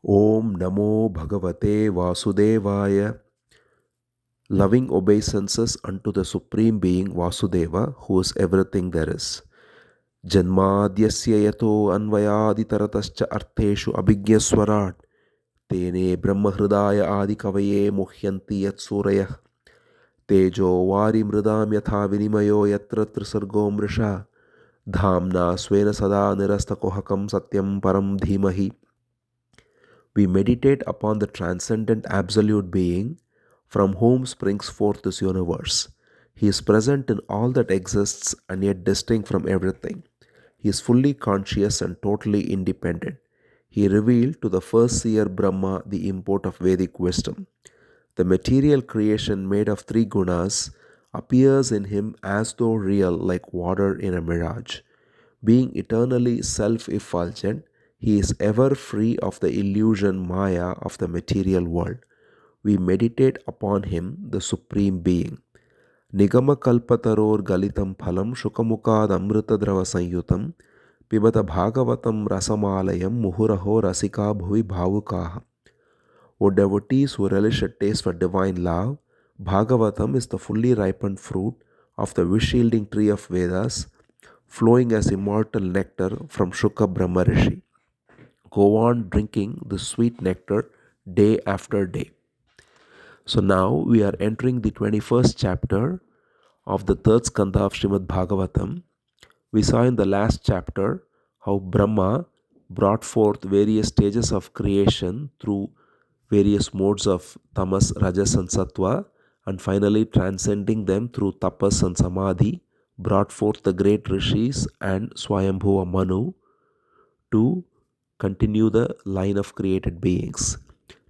Om Namo Bhagavate Vasudevaya. Loving obeisances unto the Supreme Being Vasudeva, who is everything there is. Janmadyasya yato anvayaditaratascha artheshu abhigyaswarat tene brahmahridaya adikavaye muhyanti yat surayah tejo vari mridam yatha vinimayo yatra trisargo mrisha dhamna svena sada nirastakohakam satyam param dhimahi. We meditate upon the transcendent absolute being from whom springs forth this universe. He is present in all that exists and yet distinct from everything. He is fully conscious and totally independent. He revealed to the first seer Brahma the import of Vedic wisdom. The material creation made of three gunas appears in him as though real, like water in a mirage. Being eternally self effulgent, he is ever free of the illusion Maya of the material world. We meditate upon him, the Supreme Being. Nigama kalpataror galitam phalam shukamukad amritadrava sanyutam pibata bhagavatam rasamalayam muhuraho rasika bhuvi bhavukaha. O devotees who relish a taste for divine love, Bhagavatam is the fully ripened fruit of the wish-yielding tree of Vedas, flowing as immortal nectar from Shuka Brahma Rishi. Go on drinking the sweet nectar day after day. So now we are entering the 21st chapter of the third Skandha of Srimad Bhagavatam. We saw in the last chapter how Brahma brought forth various stages of creation through various modes of tamas, rajas and sattva, and finally transcending them through tapas and samadhi, brought forth the great rishis and Swayambhuva Manu to continue the line of created beings.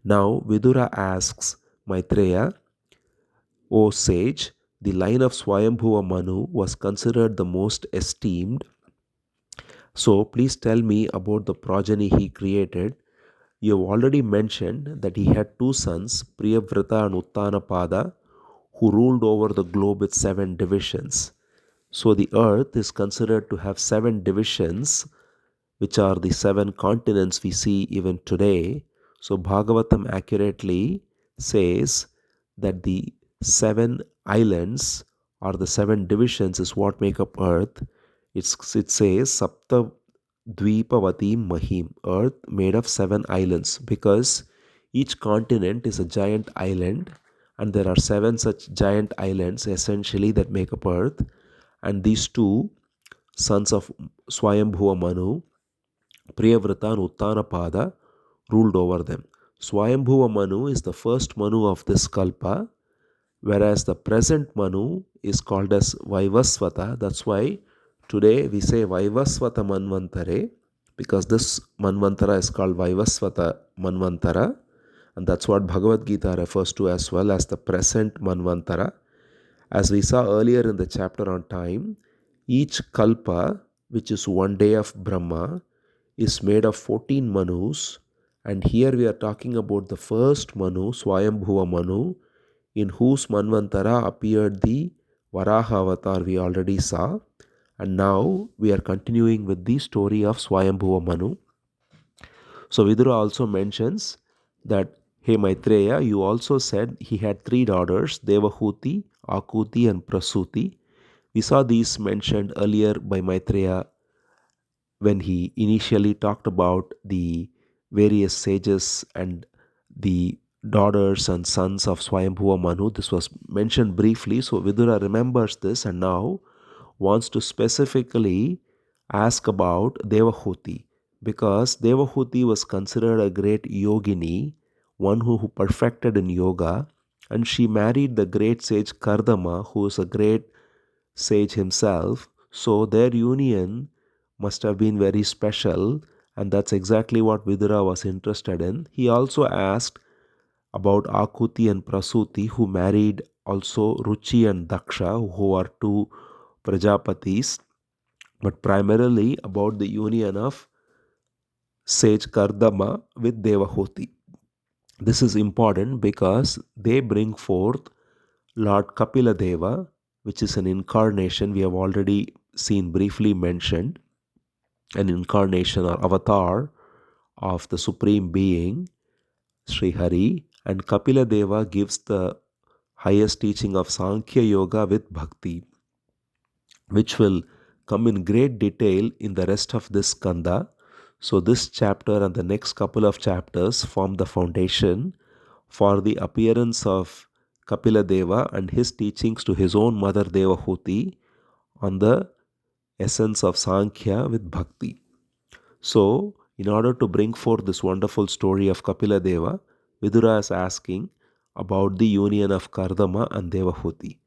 Now Vidura asks Maitreya, O sage, the line of Swayambhuva Manu was considered the most esteemed. So please tell me about the progeny he created. You have already mentioned that he had two sons, Priyavrata and Uttanapada, who ruled over the globe with 7 divisions. So the earth is considered to have 7 divisions, which are the 7 continents we see even today. So Bhagavatam accurately says that the 7 islands or the 7 divisions is what make up earth. It says Sapta Dvipavati Mahim, earth made of 7 islands, because each continent is a giant island and there are 7 such giant islands essentially that make up earth, and these two sons of Swayambhuva Manu, Priyavrata and Uttanapada, ruled over them. Swayambhuva Manu is the first Manu of this Kalpa, whereas the present Manu is called as Vaivasvata. That's why today we say Vaivasvata Manvantare, because this Manvantara is called Vaivasvata Manvantara, and that's what Bhagavad Gita refers to as well as the present Manvantara. As we saw earlier in the chapter on time, each Kalpa, which is one day of Brahma, is made of 14 Manus, and here we are talking about the first Manu, Swayambhuva Manu, in whose Manvantara appeared the Varaha avatar we already saw, and now we are continuing with the story of Swayambhuva Manu. So Vidura also mentions that, hey Maitreya, you also said he had 3 daughters, Devahuti, Akuti and Prasuti. We saw these mentioned earlier by Maitreya when he initially talked about the various sages and the daughters and sons of Swayambhuva Manu. This was mentioned briefly, so Vidura remembers this and now wants to specifically ask about Devahuti, because Devahuti was considered a great yogini, one who perfected in yoga, and she married the great sage Kardama, who is a great sage himself. So their union must have been very special, and that's exactly what Vidura was interested in. He also asked about Akuti and Prasuti, who married also Ruchi and Daksha, who are 2 Prajapatis, but primarily about the union of sage Kardama with Devahuti. This is important because they bring forth Lord Kapila Deva, which is an incarnation we have already seen briefly mentioned, an incarnation or avatar of the Supreme Being, Sri Hari, and Kapila Deva gives the highest teaching of Sankhya Yoga with Bhakti, which will come in great detail in the rest of this Skandha. So, this chapter and the next couple of chapters form the foundation for the appearance of Kapila Deva and his teachings to his own mother Devahuti on the essence of Sankhya with Bhakti. So, in order to bring forth this wonderful story of Kapila Deva, Vidura is asking about the union of Kardama and Devahuti.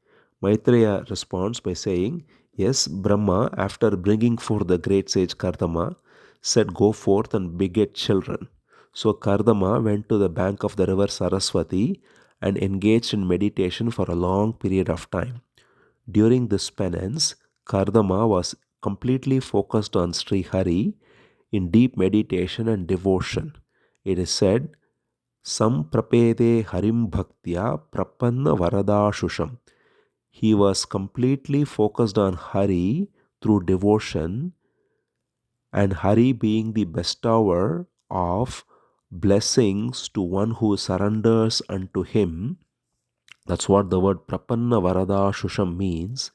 Maitreya responds by saying, yes, Brahma, after bringing forth the great sage Kardama, said, go forth and beget children. So Kardama went to the bank of the river Saraswati and engaged in meditation for a long period of time. During this penance, Kardama was completely focused on Sri Hari in deep meditation and devotion. It is said, Samprapede Harim Bhaktya Prapanna Varadashusham. He was completely focused on Hari through devotion, and Hari being the bestower of blessings to one who surrenders unto him. That's what the word Prapanna Varadashusham means.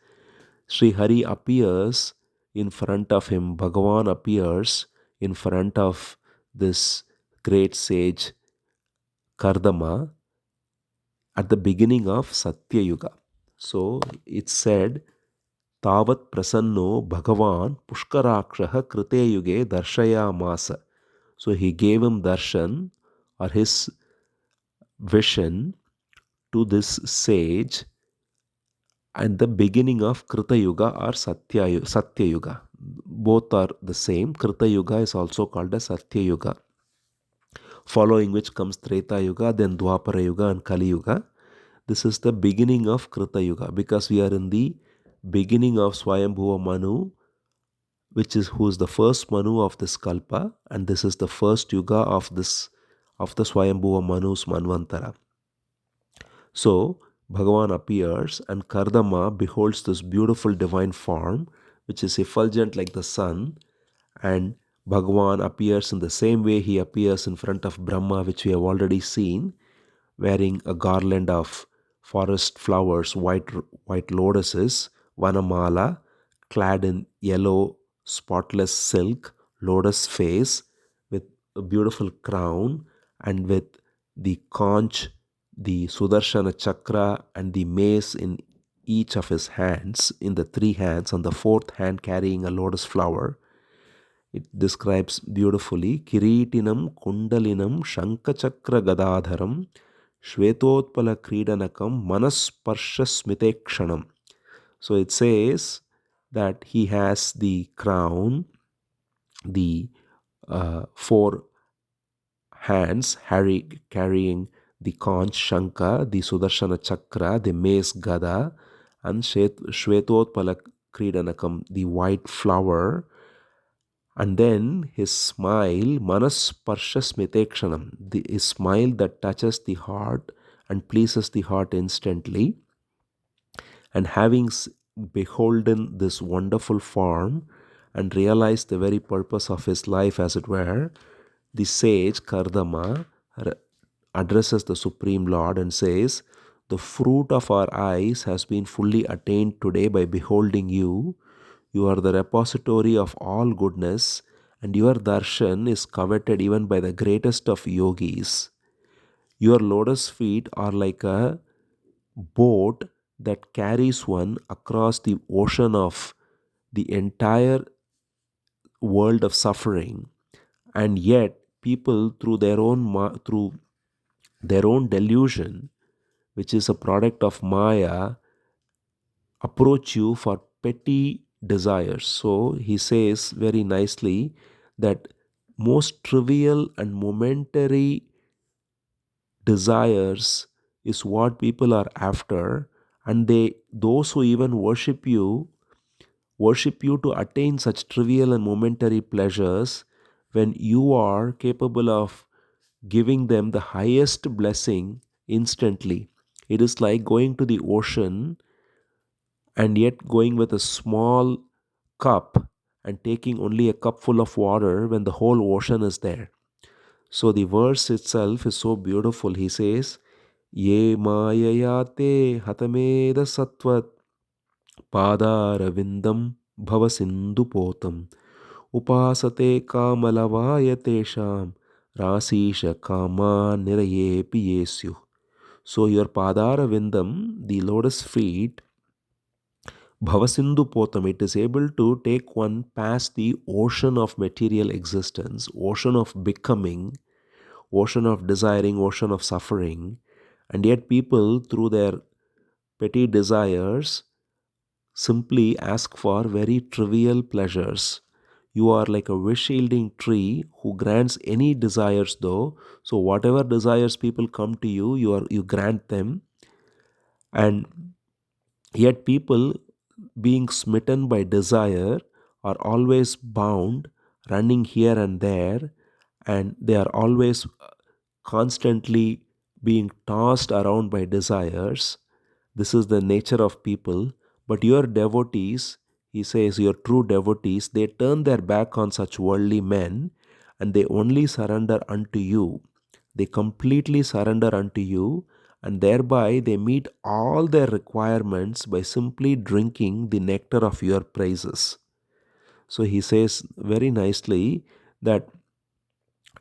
Sri Hari appears in front of him, Bhagavan appears in front of this great sage Kardama at the beginning of Satya Yuga. So it's said, Tavat prasanno Bhagavan Pushkarakshaha Krite Yuge Darshaya Masa. So he gave him darshan or his vision to this sage at the beginning of Krita Yuga or Satya Yuga. Both are the same. Krita Yuga is also called as Satya Yuga, following which comes Treta Yuga, then Dwapara Yuga and Kali Yuga. This is the beginning of Krita Yuga because we are in the beginning of Swayambhuva Manu, who is the first Manu of this Kalpa, and this is the first Yuga of the Swayambhuva Manu's Manvantara. So Bhagavan appears and Kardama beholds this beautiful divine form which is effulgent like the sun, and Bhagavan appears in the same way he appears in front of Brahma, which we have already seen, wearing a garland of forest flowers, white lotuses, Vanamala, clad in yellow spotless silk, lotus face, with a beautiful crown, and with the conch, the Sudarshana chakra, and the mace in each of his hands, in the three hands, on the fourth hand carrying a lotus flower. It describes beautifully, Kiritinam Kundalinam Shankachakra Gadadharam Shvetotpala Kridanakam Manasparsha Smitekshanam. So it says that he has the crown, the four hands carrying the conch Shanka, the Sudarshana Chakra, the mace Gada, and Shvetotpala Kridanakam, the white flower. And then his smile, Manasparsha Smitekshanam, his smile that touches the heart and pleases the heart instantly. And having beholden this wonderful form and realized the very purpose of his life, as it were, the sage Kardama addresses the Supreme Lord and says, the fruit of our eyes has been fully attained today by beholding you. You are the repository of all goodness, and your darshan is coveted even by the greatest of yogis. Your lotus feet are like a boat that carries one across the ocean of the entire world of suffering, and yet people through their own delusion, which is a product of Maya, approach you for petty desires. So he says very nicely that most trivial and momentary desires is what people are after, and those who even worship you to attain such trivial and momentary pleasures when you are capable of giving them the highest blessing instantly. It is like going to the ocean and yet going with a small cup and taking only a cup full of water when the whole ocean is there. So the verse itself is so beautiful. He says, Ye mayayate hatameda satvat padaravindam bhavasindupotam upasate kamalavaya tesham rasisha kama nirayepi yesyu. So your padaravindam, the lotus feet, Bhavasindu Potam, it is able to take one past the ocean of material existence, ocean of becoming, ocean of desiring, ocean of suffering, and yet people, through their petty desires, simply ask for very trivial pleasures. You are like a wish yielding tree who grants any desires, though. So, whatever desires people come to you, you grant them, and yet people, being smitten by desire, are always bound, running here and there, and they are always constantly being tossed around by desires. This is the nature of people. But your devotees, he says, your true devotees, they turn their back on such worldly men and they only surrender unto you. They completely surrender unto you, and thereby they meet all their requirements by simply drinking the nectar of your praises. So he says very nicely that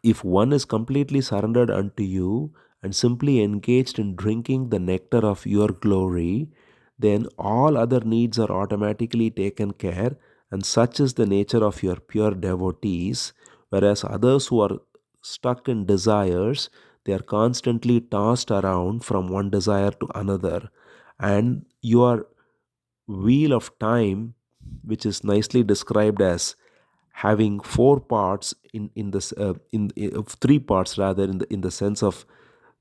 if one is completely surrendered unto you and simply engaged in drinking the nectar of your glory, then all other needs are automatically taken care, and such is the nature of your pure devotees. Whereas others who are stuck in desires, they are constantly tossed around from one desire to another, and your wheel of time, which is nicely described as having four parts in this three parts rather, in the sense of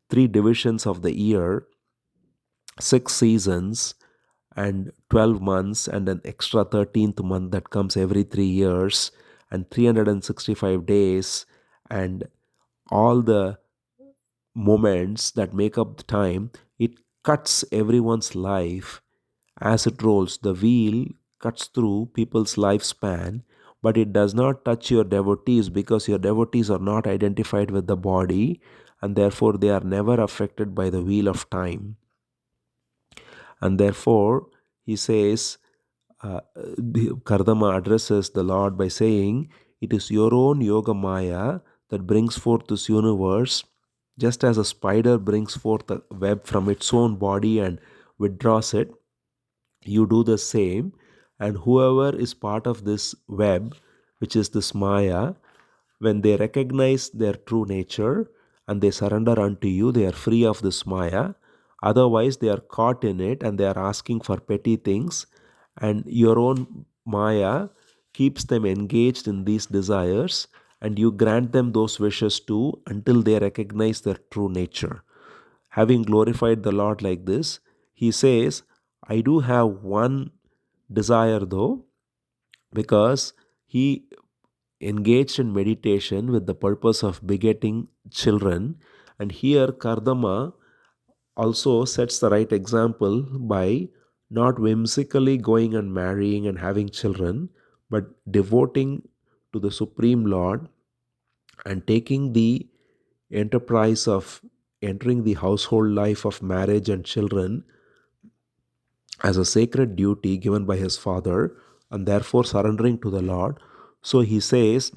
three divisions of the year, 6 seasons, and 12 months, and an extra 13th month that comes every 3 years, and 365 days, and all the moments that make up the time. It cuts everyone's life as it rolls. The wheel cuts through people's lifespan, but it does not touch your devotees, because your devotees are not identified with the body, and therefore they are never affected by the wheel of time. And therefore, he says, Kardama addresses the Lord by saying, It is your own Yoga Maya that brings forth this universe, just as a spider brings forth a web from its own body and withdraws it. You do the same, and whoever is part of this web, which is this Maya, when they recognize their true nature and they surrender unto you, they are free of this Maya. Otherwise, they are caught in it and they are asking for petty things, and your own Maya keeps them engaged in these desires, and you grant them those wishes too until they recognize their true nature. Having glorified the Lord like this, he says, I do have one desire though, because he engaged in meditation with the purpose of begetting children. And here Kardama also sets the right example by not whimsically going and marrying and having children, but devoting to the Supreme Lord and taking the enterprise of entering the household life of marriage and children as a sacred duty given by his father, and therefore surrendering to the Lord. So he says,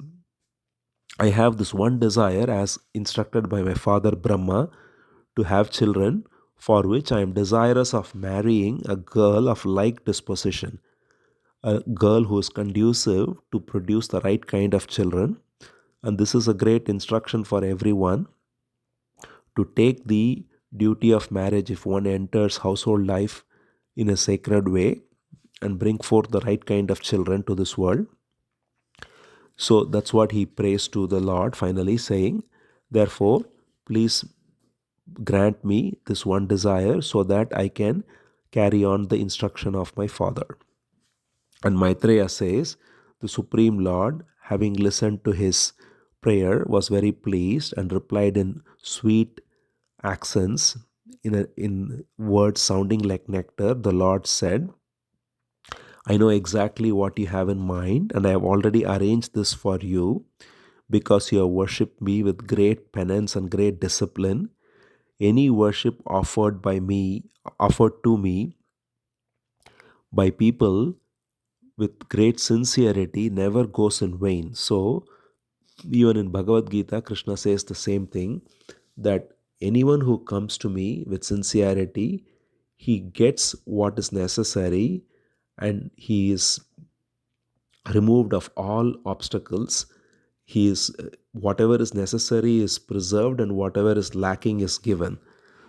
I have this one desire as instructed by my father Brahma to have children, for which I am desirous of marrying a girl of like disposition, a girl who is conducive to produce the right kind of children. And this is a great instruction for everyone to take the duty of marriage if one enters household life in a sacred way and bring forth the right kind of children to this world. So that's what he prays to the Lord, finally saying, Therefore, please grant me this one desire so that I can carry on the instruction of my father. And Maitreya says, The Supreme Lord, having listened to his prayer, was very pleased and replied in sweet accents, in words sounding like nectar. The Lord said, I know exactly what you have in mind, and I have already arranged this for you. because you have worshipped me with great penance and great discipline. Any worship offered to me by people with great sincerity never goes in vain. So, even in Bhagavad Gita, Krishna says the same thing, that anyone who comes to me with sincerity, he gets what is necessary and he is removed of all obstacles. He is whatever is necessary is preserved and whatever is lacking is given.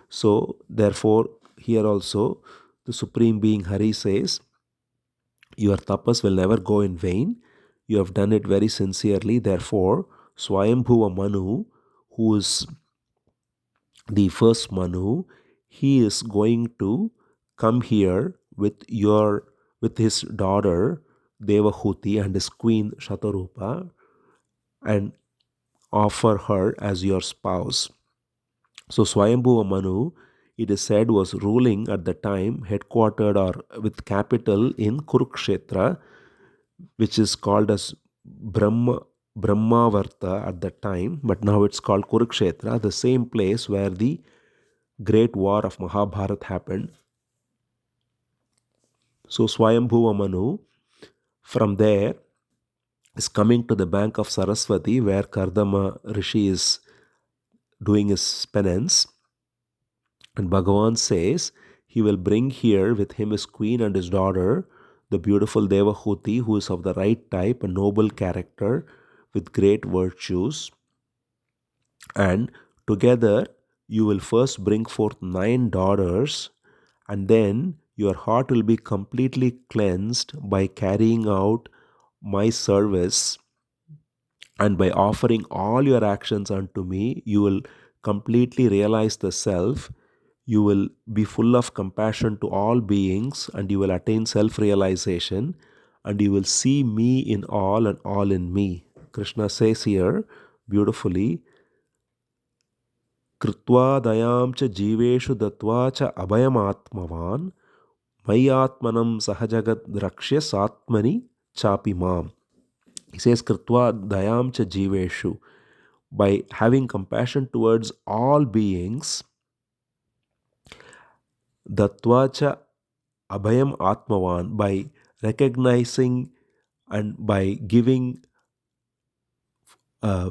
So, therefore, here also the Supreme Being Hari says, your tapas will never go in vain. You have done it very sincerely. Therefore, Swayambhuva Manu, who is the first Manu, he is going to come here with his daughter Devahuti and his queen Shatarupa and offer her as your spouse. So Swayambhuva Manu, it is said, was ruling at the time, headquartered or with capital in Kurukshetra, which is called as Brahmavarta at that time, but now it's called Kurukshetra, the same place where the great war of Mahabharata happened. So Swayambhuva Manu from there is coming to the bank of Saraswati where Kardama Rishi is doing his penance. And Bhagavan says he will bring here with him his queen and his daughter, the beautiful Devahuti, who is of the right type, a noble character with great virtues. And together you will first bring forth 9 daughters, and then your heart will be completely cleansed by carrying out my service, and by offering all your actions unto me, you will completely realize the self. You will be full of compassion to all beings, and you will attain self realization, and you will see me in all and all in me. Krishna says here beautifully, Kritva dayam cha jiveshu datva cha abhayamatmavan mayatmanam sahajagat drakshya satmani chapi mam. He says, Kritva dayam cha jiveshu, by having compassion towards all beings, Dattvacha Abhayam Atmavan, by recognizing and by giving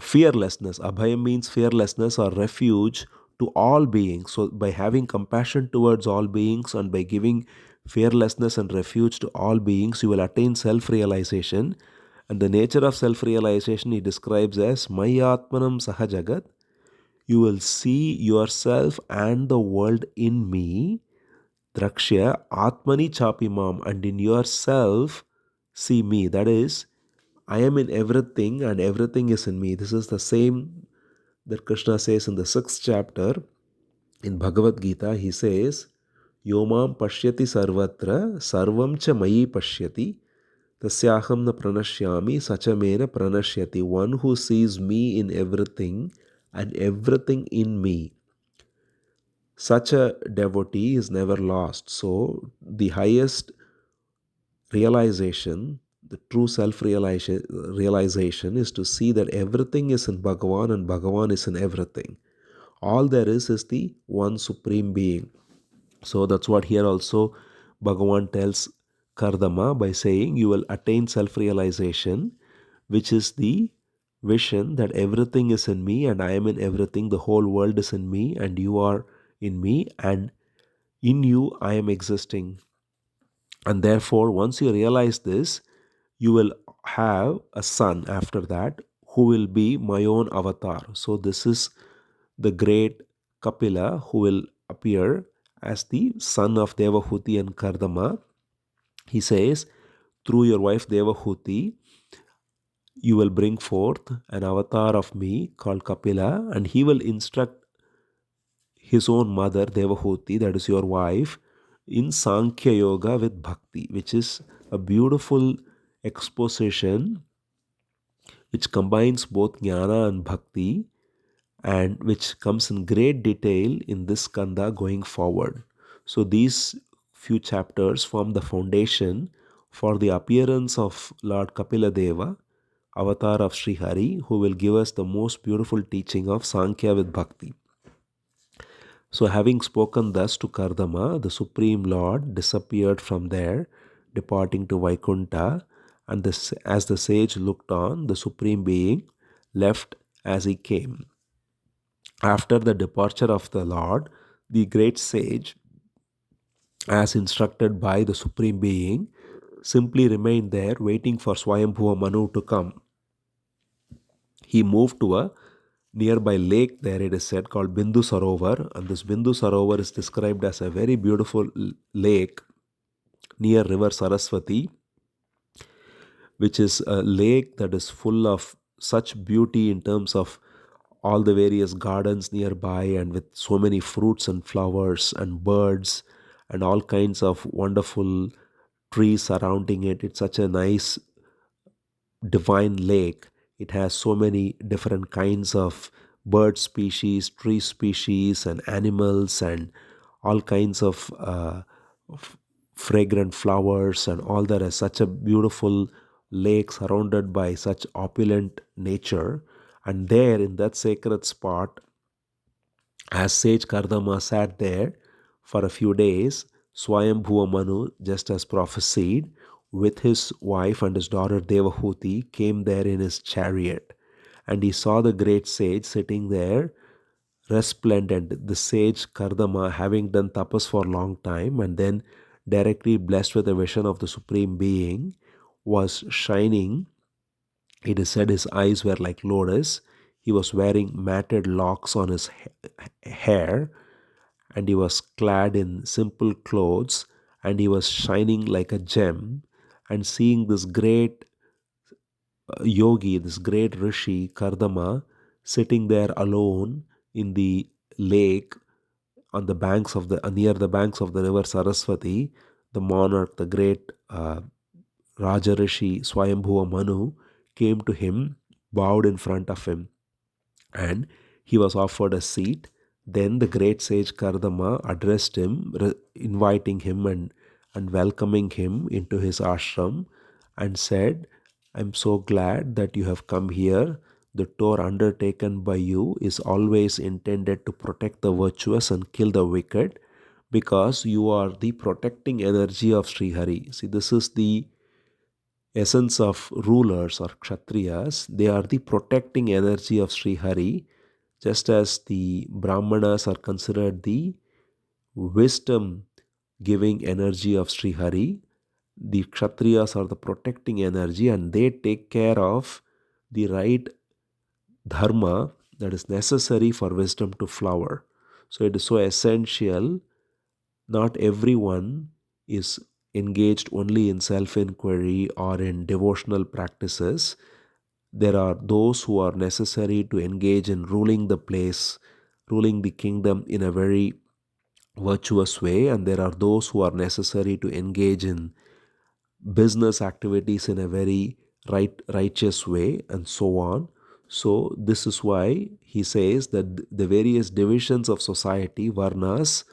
fearlessness. Abhayam means fearlessness or refuge to all beings. So, by having compassion towards all beings and by giving fearlessness and refuge to all beings, you will attain self realization. And the nature of self realization he describes as Mayatmanam Sahajagat. You will see yourself and the world in me, Drakshya Atmani Chapimam, and in yourself see me. That is, I am in everything and everything is in me. This is the same that Krishna says in the 6th chapter in Bhagavad Gita. He says, Yomam Pashyati Sarvatra Sarvam Cha Mayi Pashyati Tasyaham Na Pranashyami Sachamena Pranashyati. One who sees me in everything and everything in me, such a devotee is never lost. So, the highest realization, the true self realization is to see that everything is in Bhagavan and Bhagavan is in everything. All there is the one supreme being. So, that's what here also Bhagavan tells Kardama by saying, you will attain self realization, which is the vision that everything is in me and I am in everything, the whole world is in me and you are in me, and in you I am existing. And therefore, once you realize this, you will have a son after that who will be my own avatar. So, this is the great Kapila who will appear as the son of Devahuti and Kardama. He says, through your wife Devahuti, you will bring forth an avatar of me called Kapila, and he will instruct his own mother Devahuti, that is your wife, in Sankhya Yoga with Bhakti, which is a beautiful exposition which combines both Jnana and Bhakti, and which comes in great detail in this Skandha going forward. So these few chapters form the foundation for the appearance of Lord Kapila Deva avatar of Sri Hari, who will give us the most beautiful teaching of Sankhya with Bhakti. So, having spoken thus to Kardama, the Supreme Lord disappeared from there, departing to Vaikuntha, and as the sage looked on, the Supreme Being left as he came. After the departure of the Lord, the great sage, as instructed by the Supreme Being, simply remained there waiting for Swayambhuva Manu to come. He moved to a nearby lake there, it is said, called Bindu Sarovar, and this Bindu Sarovar is described as a very beautiful lake near river Saraswati, which is a lake that is full of such beauty in terms of all the various gardens nearby, and with so many fruits and flowers and birds and all kinds of wonderful trees surrounding it. It's such a nice divine lake. It has so many different kinds of bird species, tree species, and animals, and all kinds of fragrant flowers, and all that is such a beautiful lake surrounded by such opulent nature. And there in that sacred spot, as sage Kardama sat there for a few days, Swayambhuva Manu, just as prophesied, with his wife and his daughter Devahuti, came there in his chariot. And he saw the great sage sitting there, resplendent. The sage Kardama, having done tapas for a long time and then directly blessed with a vision of the Supreme Being, was shining. It is said his eyes were like lotus. He was wearing matted locks on his hair, and he was clad in simple clothes, and he was shining like a gem. And seeing this great yogi, this great rishi Kardama, sitting there alone in the lake on the banks of the near the banks of the river Saraswati, the monarch, the great Raja Rishi Swayambhuva Manu, came to him, bowed in front of him, and he was offered a seat. Then the great sage Kardama addressed him, inviting him and welcoming him into his ashram, and said, I'm so glad that you have come here. The tour undertaken by you is always intended to protect the virtuous and kill the wicked, because you are the protecting energy of Sri Hari. See, this is the essence of rulers or kshatriyas. They are the protecting energy of Sri Hari, just as the brahmanas are considered the wisdom giving energy of Sri Hari. The kshatriyas are the protecting energy, and they take care of the right dharma that is necessary for wisdom to flower. So it is so essential. Not everyone is engaged only in self-inquiry or in devotional practices. There are those who are necessary to engage in ruling the place, ruling the kingdom in a very virtuous way, and there are those who are necessary to engage in business activities in a very righteous way, and so on. So this is why he says that the various divisions of society, varnas,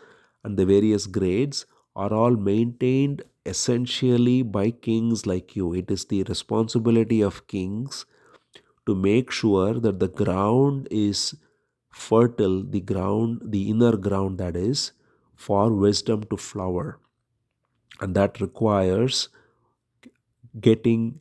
and the various grades are all maintained essentially by kings like you. It is the responsibility of kings to make sure that the ground is fertile, the ground, the inner ground, that is, for wisdom to flower. And that requires getting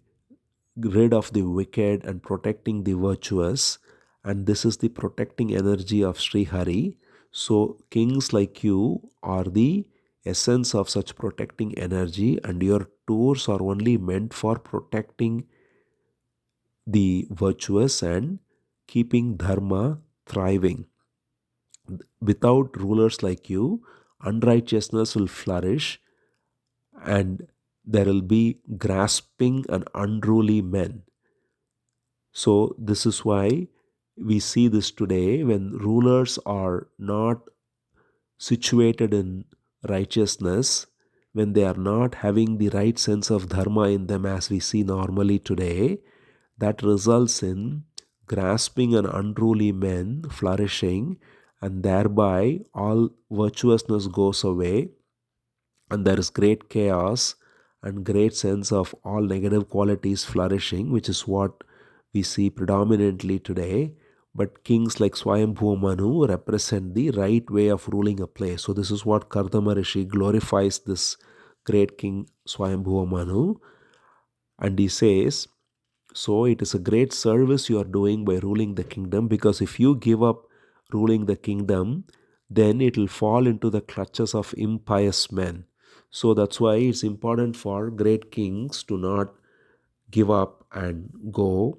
rid of the wicked and protecting the virtuous. And this is the protecting energy of Sri Hari. So kings like you are the essence of such protecting energy, and your tours are only meant for protecting the virtuous and keeping dharma thriving. Without rulers like you, unrighteousness will flourish, and there will be grasping and unruly men. So this is why we see this today, when rulers are not situated in righteousness, when they are not having the right sense of dharma in them, as we see normally today, that results in grasping and unruly men flourishing, and thereby all virtuousness goes away, and there is great chaos and great sense of all negative qualities flourishing, which is what we see predominantly today, but kings like Swayambhuva Manu represent the right way of ruling a place. So this is what Kardama Rishi glorifies this great king Swayambhuva Manu, and he says, so it is a great service you are doing by ruling the kingdom, because if you give up ruling the kingdom, then it will fall into the clutches of impious men. So that's why it's important for great kings to not give up and go.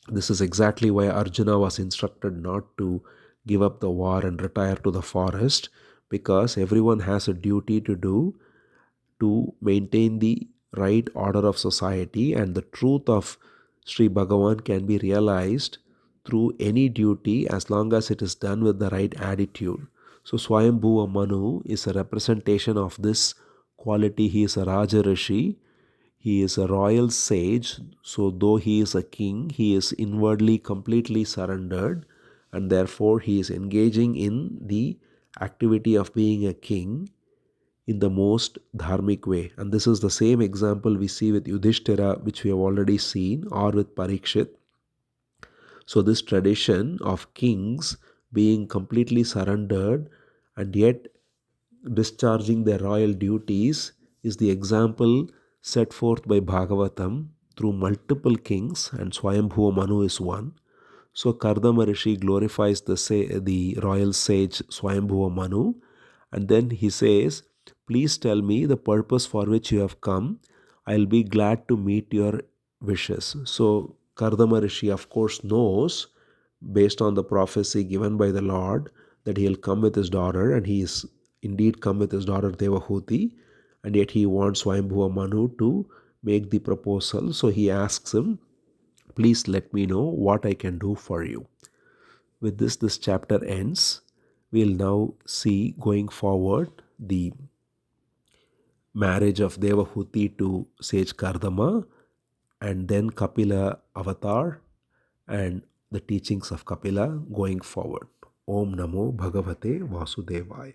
This is exactly why Arjuna was instructed not to give up the war and retire to the forest, because everyone has a duty to do to maintain the right order of society, and the truth of Sri Bhagavan can be realized through any duty as long as it is done with the right attitude. So Swayambhuva Manu is a representation of this quality. He is a Raja Rishi, he is a royal sage, so though he is a king, he is inwardly completely surrendered, and therefore he is engaging in the activity of being a king in the most dharmic way. And this is the same example we see with Yudhishthira, which we have already seen, or with Parikshit. So this tradition of kings being completely surrendered and yet discharging their royal duties is the example set forth by Bhagavatam through multiple kings, and Swayambhuva Manu is one. So Kardama Rishi glorifies the royal sage Swayambhuva Manu, and then he says, please tell me the purpose for which you have come. I'll be glad to meet your wishes. So Kardama Rishi, of course, knows, based on the prophecy given by the Lord, that he'll come with his daughter, and he is indeed come with his daughter Devahuti, and yet he wants Swayambhuva Manu to make the proposal. So he asks him, please let me know what I can do for you. With this chapter ends. We'll now see going forward the marriage of Devahuti to sage Kardama, and then Kapila avatar and the teachings of Kapila going forward. Om Namo Bhagavate Vasudevaya.